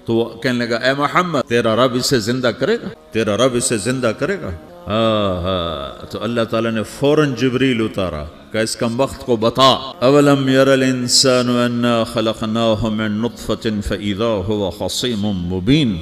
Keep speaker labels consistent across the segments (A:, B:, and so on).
A: تو وہ کہنے لگا اے محمد تیرا رب اسے زندہ کرے گا، تیرا رب اسے زندہ کرے گا؟ تو اللہ تعالیٰ نے فوراً جبریل اتارا کہ اس کم وقت کو بتا، اولم یر الانسان انا خلقناہ من نطفۃ فاذا هو خصیم مبین،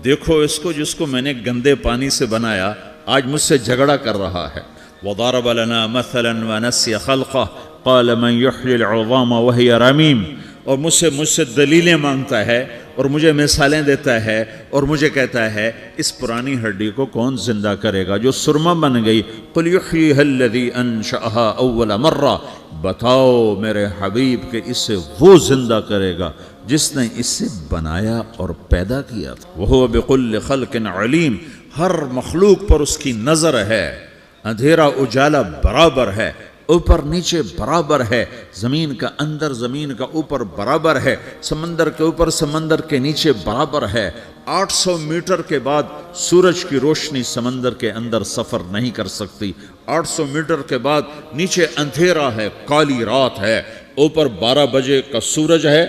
A: دیکھو اس کو جس کو میں نے گندے پانی سے بنایا آج مجھ سے جھگڑا کر رہا ہے۔ وضرب لنا مثلا ونسی خلقہ قال من یحیی العظام وہی رمیم، اور مجھ سے دلیلیں مانگتا ہے اور مجھے مثالیں دیتا ہے اور مجھے کہتا ہے اس پرانی ہڈی کو کون زندہ کرے گا جو سرما بن گئی؟ قل یحییھا الذی انشأھا اول مرہ، بتاؤ میرے حبیب کہ اسے وہ زندہ کرے گا جس نے اسے بنایا اور پیدا کیا تھا۔ وہو بکل خلق علیم، ہر مخلوق پر اس کی نظر ہے، اندھیرا اجالا برابر ہے، اوپر نیچے برابر ہے، زمین کا اندر زمین کا اوپر برابر ہے، سمندر کے اوپر سمندر کے نیچے برابر ہے۔ 800 میٹر کے بعد سورج کی روشنی سمندر کے اندر سفر نہیں کر سکتی، 800 میٹر کے بعد نیچے اندھیرا ہے، کالی رات ہے، اوپر 12 بجے کا سورج ہے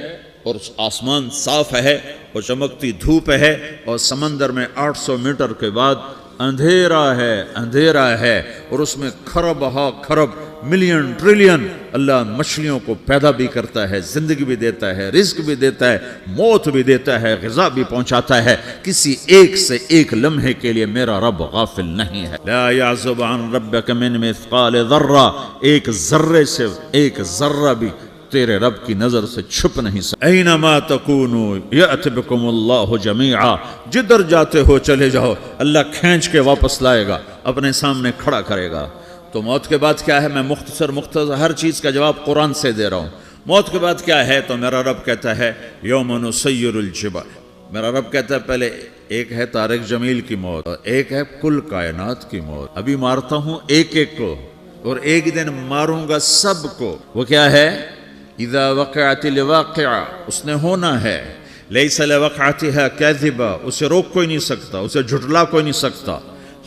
A: اور آسمان صاف ہے اور چمکتی دھوپ ہے، اور سمندر میں 800 میٹر کے بعد اندھیرا ہے اور اس میں کھرب ہا کھرب ملین ٹریلین اللہ مچھلیوں کو پیدا بھی کرتا ہے، زندگی بھی دیتا ہے، رزق بھی دیتا ہے، موت بھی دیتا ہے، غذا بھی پہنچاتا ہے۔ کسی ایک سے ایک لمحے کے لیے میرا رب غافل نہیں ہے۔ لا یعزب عن ربک من مثقال ذرہ، ایک ذرے سے ایک ذرہ بھی تیرے رب کی نظر سے چھپ نہیں سکتا۔ اینما تکونوا یأت بکم اللہ جمیعا، جدھر جاتے ہو چلے جاؤ، اللہ کھینچ کے واپس لائے گا، اپنے سامنے کھڑا کرے گا۔ تو موت کے بعد کیا ہے؟ میں مختصر ہر چیز کا جواب قرآن سے دے رہا ہوں۔ موت کے بعد کیا ہے؟ تو میرا رب کہتا ہے یوم نسیر الجبال، میرا رب کہتا ہے پہلے ایک ہے طارق جمیل کی موت اور ایک ہے کل کائنات کی موت، ابھی مارتا ہوں ایک ایک کو اور ایک دن ماروں گا سب کو۔ وہ کیا ہے؟ اذا وقعت الواقعہ، اس نے ہونا ہے، لیس لوقعتها کاذبہ، اسے روک کوئی نہیں سکتا، اسے جھٹلا کوئی نہیں سکتا۔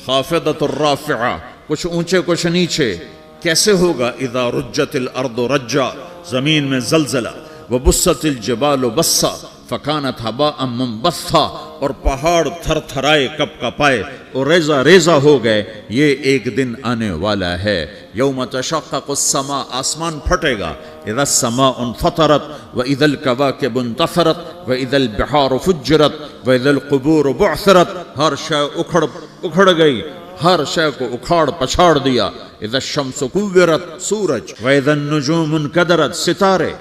A: خافضۃ الرافعہ، کچھ اونچے کچھ نیچے، کیسے ہوگا؟ اذا رجت الارض رجا، زمین میں زلزلہ، وبست الجبال بسا فکانت ہباء منبثا، اور پہاڑ تھر تھرائے کپ کپائے اور ریزہ ریزہ ہو گئے۔ یہ ایک دن آنے والا ہے، یوم تشقق السماء، آسمان پھٹے گا، اذا السماء انفطرت واذا الکواکب انتثرت واذا البحار فجرت واذا القبور بعثرت، ہر شے اکھڑ گئی، ہر شے کو اکھاڑ پچھاڑ دیا۔ اذا الشمس کورت، سورج، واذا النجوم انکدرت، ستارے،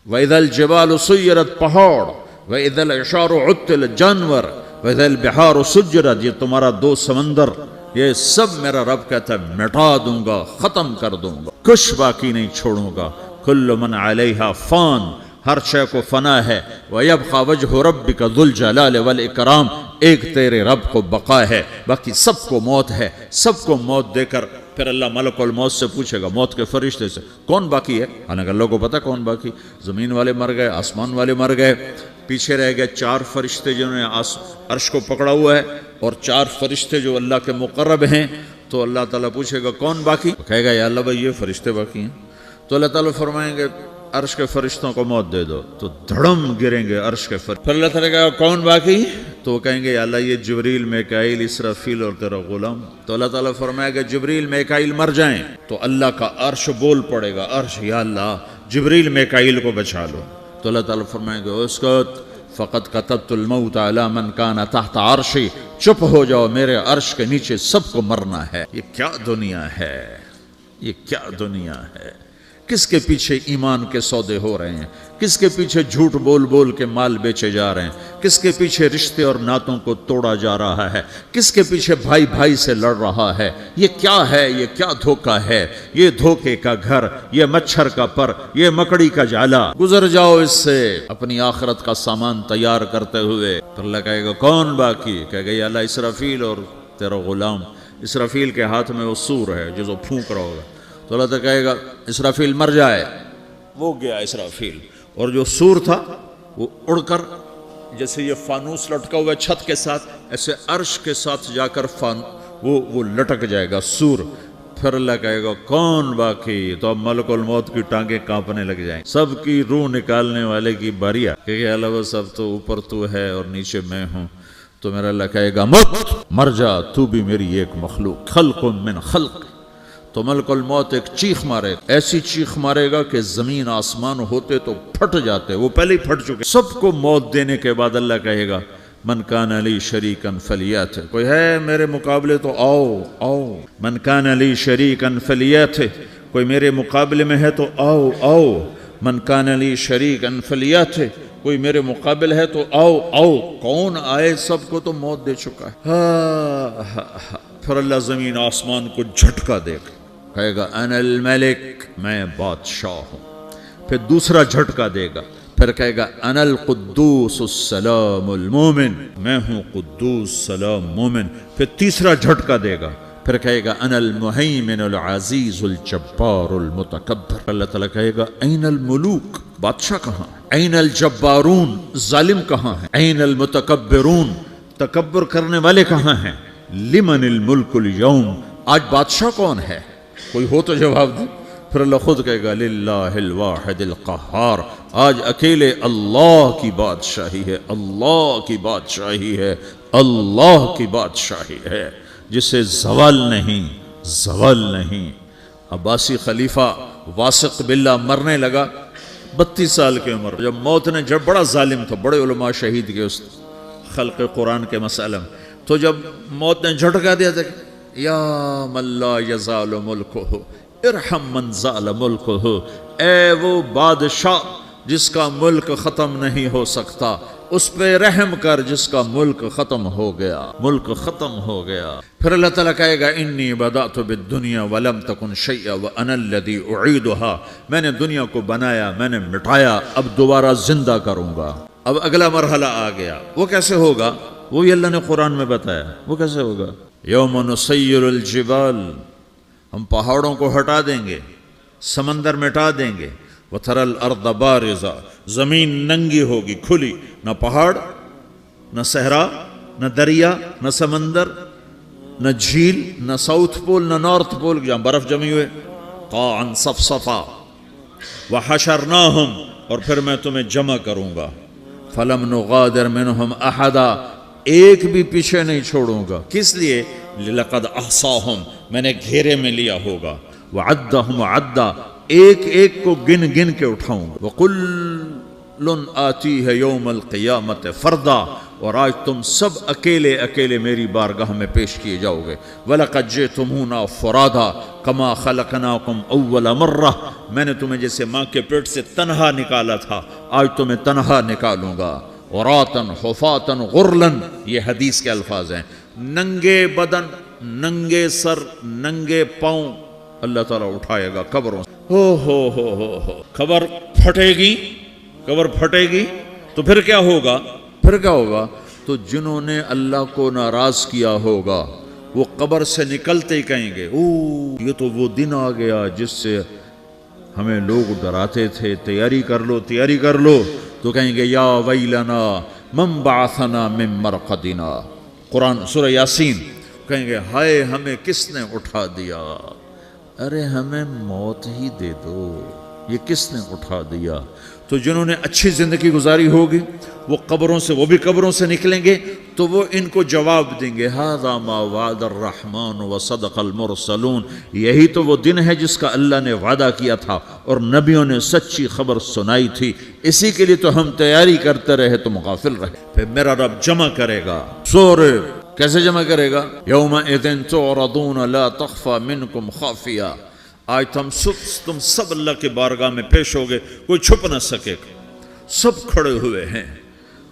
A: وَإِذَا الْجِبَالُ سُيِّرَتْ، پہاڑ، وَإِذَا الْعِشَارُ عُطِّلَتْ، جانور، وَإِذَا الْبِحَارُ سُجِّرَتْ، یہ تمہارا دو سمندر، یہ سب میرا رب کہتا ہے مٹا دوں گا، ختم کر دوں گا، کچھ باقی نہیں چھوڑوں گا۔ كُلُّ مَنْ عَلَيْهَا فان، ہر شے کو فنا ہے، وَيَبْقَى وَجْهُ رَبِّكَ ذُو الْجَلَالِ وَالْإِكْرَامِ، ایک تیرے رب کو بقا ہے، باقی سب کو موت ہے۔ سب کو موت دے کر پھر اللہ ملک الموت سے پوچھے گا، موت کے فرشتے سے، کون باقی ہے؟ حالانکہ اللہ کو پتا کون باقی، زمین والے مر گئے، آسمان والے مر گئے، پیچھے رہ گئے 4 فرشتے جنہوں نے عرش کو پکڑا ہوا ہے اور 4 فرشتے جو اللہ کے مقرب ہیں۔ تو اللہ تعالیٰ پوچھے گا کون باقی؟ کہے گا یا اللہ بھائی یہ فرشتے باقی ہیں۔ تو اللہ تعالیٰ فرمائیں گے عرش کے فرشتوں کو موت دے دو، تو دھڑم گریں گے عرش کے فرشتے۔ پھر اللہ تعالیٰ کہے گا کون باقی؟ تو وہ کہیں گے یا اللہ یہ جبریل، میکائیل، اسرافیل اور تیرا غلام۔ تو اللہ تعالیٰ فرمائے گا جبریل میکائیل مر جائیں، تو اللہ کا عرش بول پڑے گا، عرش یا اللہ جبریل میکائیل کو بچا لو۔ تو اللہ تعالیٰ فرمائے گا اسکت فقد کتبت الموت علی من کان تحت عرشی، چپ ہو جاؤ، میرے عرش کے نیچے سب کو مرنا ہے۔ یہ کیا دنیا ہے، یہ کیا دنیا ہے؟ کس کے پیچھے ایمان کے سودے ہو رہے ہیں، کس کے پیچھے جھوٹ بول بول کے مال بیچے جا رہے ہیں، کس کے پیچھے رشتے اور ناتوں کو توڑا جا رہا ہے، کس کے پیچھے بھائی بھائی سے لڑ رہا ہے۔ یہ کیا ہے؟ یہ کیا دھوکہ ہے؟ یہ دھوکے کا گھر، یہ مچھر کا پر، یہ مکڑی کا جالا۔ گزر جاؤ اس سے اپنی آخرت کا سامان تیار کرتے ہوئے۔ تو اللہ کہے گا کون باقی؟ کہے گا یا اللہ اسرافیل اور تیرا غلام۔ اسرافیل کے ہاتھ میں وہ سور ہے جو پھونک رہا ہوگا۔ تو اللہ تعالیٰ کہے گا اسرافیل مر جائے، وہ گیا اسرافیل، اور جو سور تھا وہ اڑ کر جیسے یہ فانوس لٹکا ہوا ہے چھت کے ساتھ، ایسے عرش کے ساتھ جا کر وہ لٹک جائے گا سور۔ پھر اللہ کہے گا کون باقی؟ تو اب ملک الموت کی ٹانگیں کانپنے لگ جائیں، سب کی روح نکالنے والے کی باری کہ اللہ وہ سب تو اوپر تو ہے اور نیچے میں ہوں. تو میرا اللہ کہے گا مت، مر جا، تو بھی میری ایک مخلوق، خلق من خلق. تو ملک الموت ایک چیخ مارے، ایسی چیخ مارے گا کہ زمین آسمان ہوتے تو پھٹ جاتے، وہ پہلے ہی پھٹ چکے. سب کو موت دینے کے بعد اللہ کہے گا من کان لی شریکن فلیات، کوئی ہے میرے مقابلے تو آؤ آؤ. من کان لی شریکن فلیات، کوئی میرے مقابلے میں ہے تو آؤ آؤ. من کان لی شریکن فلیات، کوئی میرے مقابل ہے تو آؤ آؤ. کون آئے؟ سب کو تو موت دے چکا ہے. پھر اللہ زمین آسمان کو جھٹکا دے گا، کہے گا انا الملک، میں بادشاہ ہوں. پھر دوسرا جھٹکا دے گا، پھر کہے گا انا القدوس السلام المومن، میں ہوں قدوس سلام مومن. پھر تیسرا جھٹکا دے گا، پھر کہے گا انا المہیمن العزیز الجبار المتکبر. اللہ تعالیٰ کہے گا این الملوک، بادشاہ کہاں؟ این الجبارون، ظالم کہاں ہیں؟ این المتکبرون، تکبر کرنے والے کہاں ہیں؟ لمن الملک اليوم، آج بادشاہ کون ہے؟ کوئی ہو تو جواب دے. پھر اللہ خود کہے گا للہ الواحد القہار، آج اکیلے اللہ کی بادشاہی ہے، اللہ کی بادشاہی ہے، اللہ کی بادشاہی ہے، جسے زوال نہیں، زوال نہیں. عباسی خلیفہ واثق باللہ مرنے لگا 32 سال کی عمر. جب موت نے، جب بڑا ظالم تھا، بڑے علماء شہید کے اس خلق قرآن کے مسئلہ میں، تو جب موت نے جھٹکا دیا تھا یا من لا یزال ملکہ ارحم من زال ملکہ، اے وہ بادشاہ جس کا ملک ختم نہیں ہو سکتا، اس پہ رحم کر جس کا ملک ختم ہو گیا، ملک ختم ہو گیا. پھر اللہ تعالیٰ کہے گا انی بدأت بالدنیا ولم تکن شیئا وانا الذی اعیدها، میں نے دنیا کو بنایا، میں نے مٹایا، اب دوبارہ زندہ کروں گا. اب اگلا مرحلہ آ گیا. وہ کیسے ہوگا؟ وہی اللہ نے قرآن میں بتایا. وہ کیسے ہوگا؟ یوم نسیر الجبال، ہم پہاڑوں کو ہٹا دیں گے، سمندر مٹا دیں گے. وتری الارض بارزہ، زمین ننگی ہوگی، کھلی، نہ پہاڑ، نہ صحرا، نہ دریا، نہ سمندر، نہ جھیل، نہ ساؤتھ پول، نہ نارتھ پول جہاں برف جمی ہوئے. قاعا صفصفا وحشرناہم، اور پھر میں تمہیں جمع کروں گا. فلم نغادر منہم احدا، ایک بھی پیچھے نہیں چھوڑوں گا. کس لیے؟ لقد احصاہم، میں نے گھیرے میں لیا ہوگا. وعدہم عدا، ایک ایک کو گن گن کے اٹھاؤں گا. وکل آتیہ یوم القیامت فردا، اور آج تم سب اکیلے اکیلے میری بارگاہ میں پیش کیے جاؤ گے. وَلَقَدْ جِئْتُمُونَا فُرَادًا كَمَا خَلَقْنَاكُمْ أَوَّلَ مَرَّةٍ، میں نے تمہیں جیسے ماں کے پیٹ سے تنہا نکالا تھا، آج تمہیں تنہا نکالوں گا. عُرَاةً حُفَاةً غُرْلًا، یہ حدیث کے الفاظ ہیں. ننگے بدن، ننگے سر، ننگے پاؤں اللہ تعالیٰ اٹھائے گا قبروں سے. ہو قبر پھٹے گی، قبر پھٹے گی تو پھر کیا ہوگا؟ پھر کیا ہوگا؟ تو جنہوں نے اللہ کو ناراض کیا ہوگا وہ قبر سے نکلتے ہی کہیں گے یہ تو وہ دن آ گیا جس سے ہمیں لوگ ڈراتے تھے، تیاری کر لو تیاری کر لو. تو کہیں گے یا ویلنا من بعثنا من مرقدنا، قرآن سورہ یاسین. کہیں گے ہائے ہمیں کس نے اٹھا دیا، ارے ہمیں موت ہی دے دو، یہ کس نے اٹھا دیا. تو جنہوں نے اچھی زندگی گزاری ہوگی وہ قبروں سے، وہ بھی قبروں سے نکلیں گے تو وہ ان کو جواب دیں گے ھذا ما وعد الرحمن وصدق المرسلون، یہی تو وہ دن ہے جس کا اللہ نے وعدہ کیا تھا اور نبیوں نے سچی خبر سنائی تھی، اسی کے لیے تو ہم تیاری کرتے رہے تم غافل رہے. پھر میرا رب جمع کرے گا. سورہ کیسے جمع کرے گا؟ یومئذ تعرضون لا تخفى منکم خافیہ، آج تم سب اللہ کے بارگاہ میں پیش ہوگے، کوئی چھپ نہ سکے گا، سب کھڑے ہوئے ہیں.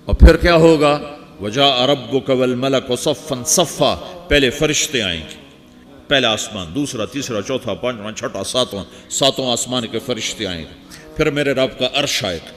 A: اور پھر کیا ہوگا؟ وجاء ربک والملک صفا صفا، پہلے فرشتے آئیں گے، پہلا آسمان، دوسرا، تیسرا، چوتھا، پانچواں، چھٹا، ساتواں آسمان کے فرشتے آئیں گے. پھر میرے رب کا عرش آئے گا.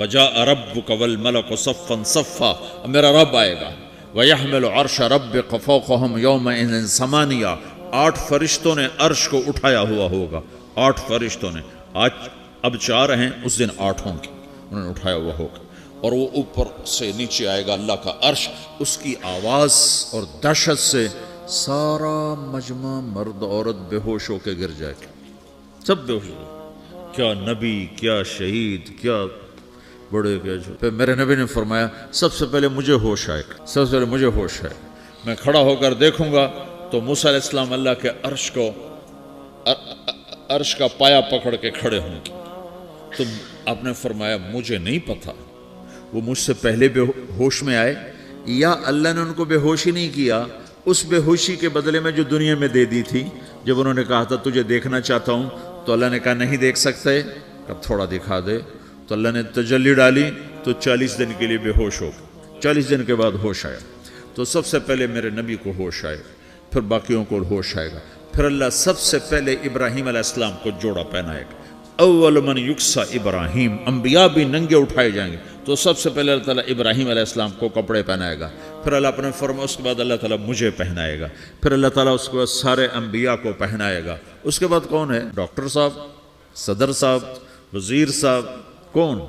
A: وجاء ربک والملک صفا صفا، میرا رب آئے گا. وَيَحْمِلُ عَرْشَ رَبِّكَ فَوْقَهُمْ يَوْمَئِذٍ ثَمَانِيَةٌ، 8 فرشتوں نے عرش کو اٹھایا ہوا ہوگا. 8 فرشتوں نے، آج اب 4 ہیں، اس دن 8 ہوں گے، انہوں نے اٹھایا ہوا ہوگا. اور وہ اوپر سے نیچے آئے گا اللہ کا عرش، اس کی آواز اور دہشت سے سارا مجمع مرد عورت بے ہوش ہو کے گر جائے گا، سب بے ہوش ہو گئے۔ کیا نبی، کیا شہید، کیا بڑے، کیا جو۔ پھر میرے نبی نے فرمایا سب سے پہلے مجھے ہوش آئے گا، سب سے پہلے مجھے ہوش ہے، میں کھڑا ہو کر دیکھوں گا تو موسیٰ علیہ السلام اللہ کے عرش کا پایا پکڑ کے کھڑے ہوں گے۔ تو آپ نے فرمایا مجھے نہیں پتا وہ مجھ سے پہلے بے ہوش میں آئے یا اللہ نے ان کو بے ہوشی نہیں کیا، اس بے ہوشی کے بدلے میں جو دنیا میں دے دی تھی، جب انہوں نے کہا تھا تجھے دیکھنا چاہتا ہوں تو اللہ نے کہا نہیں دیکھ سکتے، کہ تھوڑا دکھا دے، تو اللہ نے تجلی ڈالی تو 40 دن کے لیے بے ہوش ہو گئے، 40 دن کے بعد ہوش آیا۔ تو سب سے پہلے میرے نبی کو ہوش آئے، پھر باقیوں کو ہوش آئے گا، پھر اللہ سب سے پہلے ابراہیم علیہ السلام کو جوڑا پہنائے گا۔ اول من یکسا ابراہیم، انبیاء بھی ننگے اٹھائے جائیں گے، تو سب سے پہلے اللہ تعالیٰ ابراہیم علیہ السلام کو کپڑے پہنائے گا، پھر اللہ اپنے فرما، اس کے بعد اللہ تعالیٰ مجھے پہنائے گا، پھر اللہ تعالیٰ اس کے بعد سارے انبیاء کو پہنائے گا۔ اس کے بعد کون ہے؟ ڈاکٹر صاحب، صدر صاحب، وزیر صاحب، کون؟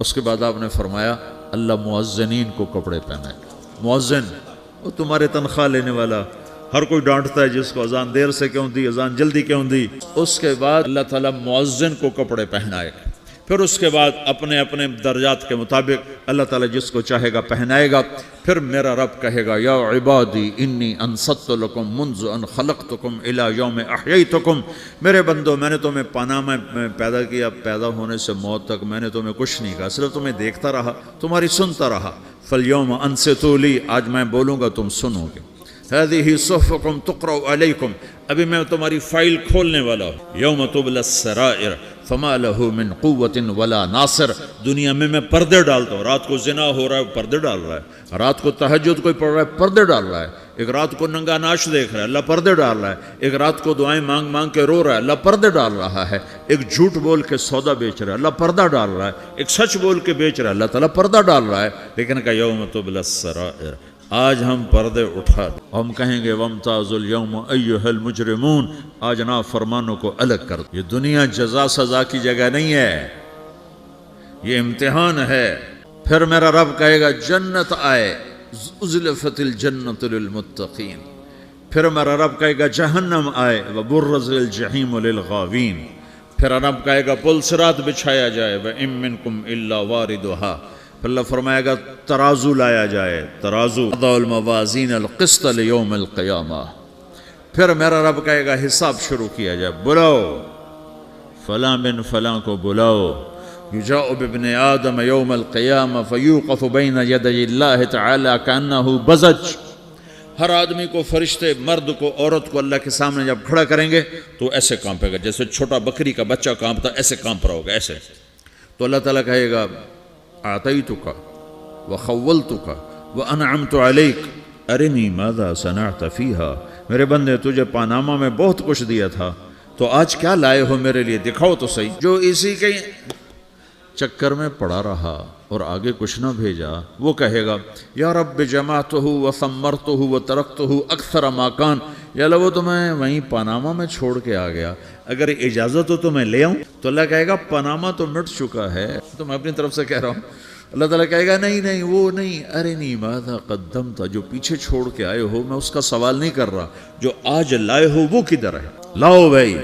A: اس کے بعد آپ نے فرمایا اللہ مؤذنین کو کپڑے پہنائے گا۔ مؤذن وہ تمہارے تنخواہ لینے والا، ہر کوئی ڈانٹتا ہے جس کو اذان دیر سے کیوں دی، اذان جلدی کیوں دی۔ اس کے بعد اللہ تعالیٰ مؤذن کو کپڑے پہنائے گا، پھر اس کے بعد اپنے اپنے درجات کے مطابق اللہ تعالیٰ جس کو چاہے گا پہنائے گا۔ پھر میرا رب کہے گا یا عبادی انی انصت لکم منذ ان خلقتکم الی یوم احییتکم، میرے بندو میں نے تمہیں پاناما میں پیدا کیا، پیدا ہونے سے موت تک میں نے تمہیں کچھ نہیں کہا، صرف تمہیں دیکھتا رہا، تمہاری سنتا رہا۔ فالیوم انصتوا لی، آج میں بولوں گا تم سنو گے۔ هذه صحفكم تقرأ عليكم، ابھی میں تمہاری فائل کھولنے والا ہوں۔ یوم تبلی السرائر فما له من قوت ولا ناصر، دنیا میں پردے ڈالتا ہوں، رات کو زنا ہو رہا ہے پردے ڈال رہا ہے، رات کو تہجد کوئی پڑھ رہا ہے پردے ڈال رہا ہے، ایک رات کو ننگا ناچ دیکھ رہا ہے اللہ پردے ڈال رہا ہے، ایک رات کو دعائیں مانگ مانگ کے رو رہا ہے اللہ پردے ڈال رہا ہے، ایک جھوٹ بول کے سودا بیچ رہا ہے اللہ پردہ ڈال رہا ہے، ایک سچ بول کے بیچ رہا ہے اللہ تعالیٰ پردہ ڈال رہا ہے۔ لیکن کہ یوم تبلی السرائر، آج ہم پردے اٹھا دیں، ہم کہیں گے وامتازوا اليوم ایھا المجرمون، آج نافرمانوں کو الگ کر دو۔ یہ دنیا جزا سزا کی جگہ نہیں ہے، یہ امتحان ہے۔ پھر میرا رب کہے گا جنت آئے، ازلفت الجنت للمتقین، پھر میرا رب کہے گا جہنم آئے، وبرز الجحیم للغاوین، پھر رب کہے گا پل صراط بچھایا جائے، وَإِن مِّنكُمْ إِلَّا وَارِدُهَا، پھر اللہ فرمائے گا ترازو لایا جائے، ترازو، وَضَعُ الْمَوَازِينَ الْقِسْطَ لِيَوْمِ الْقِيَامَةِ، پھر میرا رب کہے گا حساب شروع کیا جائے، بلاؤ فلاں بن فلاں کو بلاؤ، یجاء بابن آدم یوم القیامہ فیوقف بین یدی اللہ تعالی کأنہ بزج، ہر آدمی کو، فرشتے، مرد کو، عورت کو اللہ کے سامنے جب کھڑا کریں گے تو ایسے کانپے گا جیسے چھوٹا بکری کا بچہ کانپتا، ایسے کانپ رہا ہوگا ایسے۔ تو اللہ تعالیٰ کہے گا اعطیتک وخولتک وانعمت علیک ارنی ماذا صنعت فیہا، میرے بندے تجھے پاناما میں بہت کچھ دیا تھا تو آج کیا لائے ہو میرے لیے، دکھاؤ تو صحیح۔ جو اسی کے چکر میں پڑا رہا اور آگے کچھ نہ بھیجا، وہ کہے گا یا رب جمعتہ وثمرتہ وترکتہ اکثر ما کان، یا اللہ وہ تو میں وہیں پاناما میں چھوڑ کے آ گیا، اگر اجازت ہو تو میں لے آؤں۔ تو اللہ کہے گا پاناما تو مٹ چکا ہے، تو میں اپنی طرف سے کہہ رہا ہوں۔ اللہ تعالیٰ کہے گا نہیں نہیں وہ نہیں، ارنی ماذا قدمت، جو پیچھے چھوڑ کے آئے ہو میں اس کا سوال نہیں کر رہا، جو آج لائے ہو وہ کدھر ہے، لاؤ بھائی،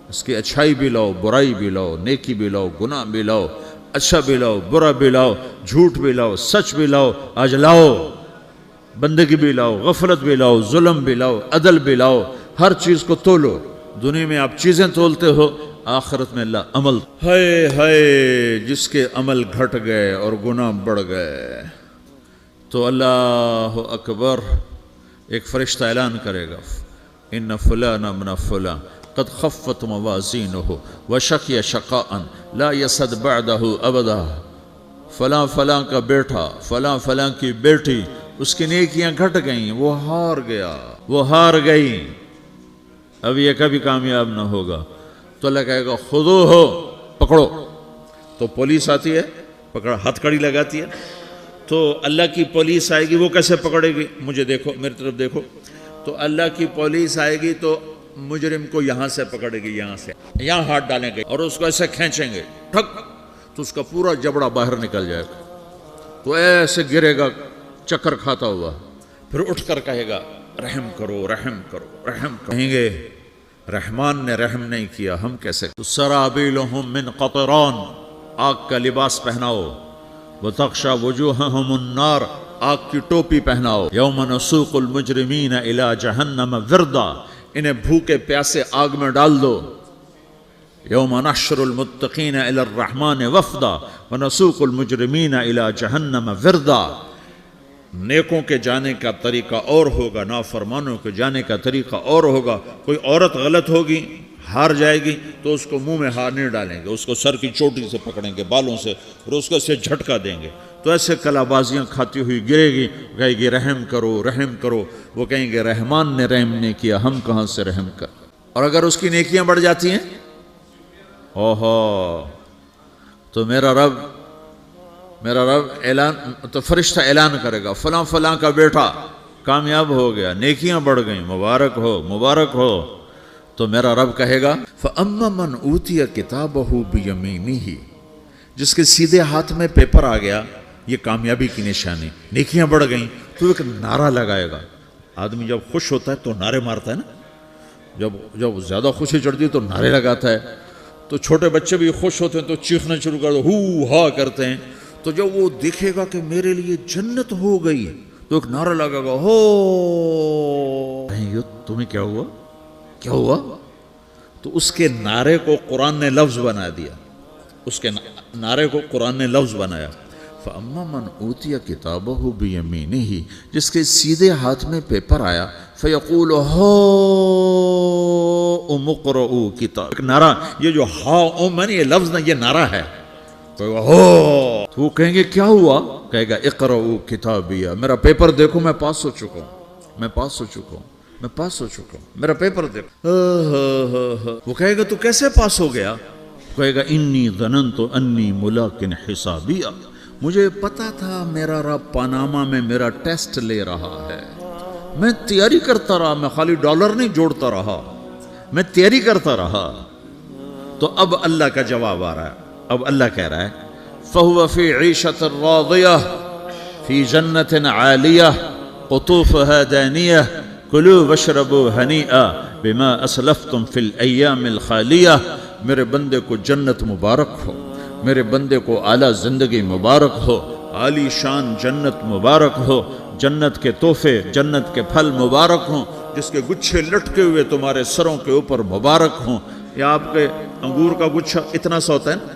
A: اس کی اچھائی بھی لاؤ، برائی بھی لاؤ، نیکی بھی لاؤ، گناہ بھی لاؤ، اچھا بھی لاؤ، برا بھی لاؤ، جھوٹ بھی لاؤ، سچ بھی لاؤ، آج لاؤ، بندگی بھی لاؤ، غفلت بھی لاؤ، ظلم بھی لاؤ، عدل بھی لاؤ، ہر چیز کو تولو۔ دنیا میں آپ چیزیں تولتے ہو، آخرت میں اللہ عمل، ہائے ہائے جس کے عمل گھٹ گئے اور گناہ بڑھ گئے تو اللہ اکبر، ایک فرشتہ اعلان کرے گا ان فلان من فلان قد خفت موازینہ وشقی شقاء لا یسد بعدہ ابدا، فلاں فلاں کا بیٹا، فلاں فلاں کی بیٹی، اس کی نیکیاں گھٹ گئیں، وہ ہار گیا، وہ ہار گئی، اب یہ کبھی کامیاب نہ ہوگا۔ تو اللہ کہے گا خودو ہو، پکڑو۔ تو پولیس آتی ہے، پکڑا، ہتھ کڑی لگاتی ہے، تو اللہ کی پولیس آئے گی، وہ کیسے پکڑے گی؟ مجھے دیکھو، میری طرف دیکھو، تو اللہ کی پولیس آئے گی تو مجرم کو یہاں سے پکڑے گی، یہاں سے، یہاں ہاتھ ڈالیں گے اور اس کو ایسے کھینچیں گے، ٹھک، تو اس کا پورا جبڑا باہر نکل جائے گا، تو ایسے گرے گا چکر کھاتا ہوا، پھر اٹھ کر کہے گا رحم کرو رحم کرو رحم کرو. کہیں گے رحمان نے رحم نہیں کیا ہم کیسے. سرابیلہم من قطران، آگ کا لباس پہناؤ. وتغشا وجوہہم النار، آگ کی ٹوپی پہناؤ. یوم نسوق المجرمین الی جہنم وردا، انہیں بھوکے پیاسے آگ میں ڈال دو. یوم نحشر المتقین الی الرحمن وفدا ونسوق المجرمین الی جہنم وردا. نیکوں کے جانے کا طریقہ اور ہوگا، نافرمانوں کے جانے کا طریقہ اور ہوگا. کوئی عورت غلط ہوگی، ہار جائے گی تو اس کو منہ میں ہار نہیں ڈالیں گے، اس کو سر کی چوٹی سے پکڑیں گے، بالوں سے، اور اس کو سے جھٹکا دیں گے. تو ایسے کلا بازیاں کھاتی ہوئی گرے گی، کہے گی رحم کرو رحم کرو. وہ کہیں گے رحمان نے رحم نہیں کیا ہم کہاں سے رحم کر. اور اگر اس کی نیکیاں بڑھ جاتی ہیں، اوہو، تو میرا رب اعلان، تو فرشتہ اعلان کرے گا فلاں فلاں کا بیٹا کامیاب ہو گیا، نیکیاں بڑھ گئیں، مبارک ہو مبارک ہو. تو میرا رب کہے گا فَأَمَّا مَنْ أُوتِيَ كِتَابَهُ بِيَمِينِهِ، جس کے سیدھے ہاتھ میں پیپر آ گیا، یہ کامیابی کی نشانی، نیکیاں بڑھ گئیں. تو ایک نعرہ لگائے گا. آدمی جب خوش ہوتا ہے تو نعرے مارتا ہے نا، جب زیادہ خوشی چڑھتی ہے تو نعرے لگاتا ہے. تو چھوٹے بچے بھی خوش ہوتے ہیں تو چیخنا شروع کر دو، ہو ہا کرتے ہیں. تو جب وہ دیکھے گا کہ میرے لیے جنت ہو گئی تو ایک نعرہ لگے گا، ہو. تمہیں کیا ہوا کیا ہوا؟ تو اس کے نعرے کو قرآن نے لفظ بنا دیا، اس کے نعرے کو قرآن نے لفظ بنایا. فَأَمَّا مَنْ أُوتِيَ كِتَابَهُ بِيَمِينِهِ، جس کے سیدھے ہاتھ میں پیپر آیا، فَيَقُولُ هَاؤْمُ اقْرَءُوا کتاب. ایک نعرہ، یہ جو ہاؤم ہے نا، یہ لفظ نہ، یہ نعرہ ہے. تو وہ کہیں گے کیا ہوا؟ کہے گا اقرؤوا کتابیہ، میرا پیپر دیکھو، میں پاس ہو چکا ہوں، میں پاس ہو چکا ہوں، میں پاس ہو چکا ہوں، میرا پیپر دیکھو. وہ کہے گا تو کیسے پاس ہو گیا؟ کہے گا انی ظننت انی ملاق حسابیہ، مجھے پتا تھا میرا رب پاناما میں میرا ٹیسٹ لے رہا ہے. میں تیاری کرتا رہا، میں خالی ڈالر نہیں جوڑتا رہا، میں تیاری کرتا رہا. تو اب اللہ کا جواب آ رہا ہے. اب اللہ کہہ رہا ہے فَهُوَ فِي عِيشَةٍ رَاضِيَةٍ فِي جَنَّةٍ عَالِيَةٍ قُطُوفُهَا دَانِيَةٌ كُلُوا وَاشْرَبُوا هَنِيئًا بِمَا أَسْلَفْتُمْ فِي الْأَيَّامِ الْخَالِيَةِ. میرے بندے کو جنت مبارک ہو، میرے بندے کو اعلیٰ زندگی مبارک ہو، عالی شان جنت مبارک ہو، جنت کے تحفے، جنت کے پھل مبارک ہوں، جس کے گچھے لٹکے ہوئے تمہارے سروں کے اوپر مبارک ہوں. یا آپ کے انگور کا گچھا اتنا سا ہوتا ہے نا،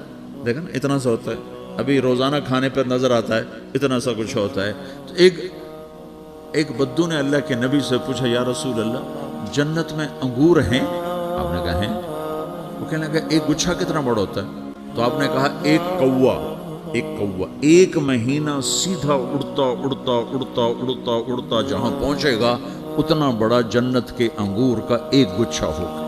A: دیکھیں نا اتنا سا ہوتا ہے، ابھی روزانہ کھانے پر نظر آتا ہے، اتنا سا کچھ ہوتا ہے. تو ایک بدو نے اللہ کے نبی سے پوچھا یا رسول اللہ جنت میں انگور ہیں؟ آپ نے کہا ہیں. وہ کہنے لگا ایک گچھا کتنا بڑا ہوتا ہے؟ تو آپ نے کہا ایک کوا ایک مہینہ سیدھا اڑتا اڑتا اڑتا اڑتا اڑتا جہاں پہنچے گا اتنا بڑا جنت کے انگور کا ایک گچھا ہوگا.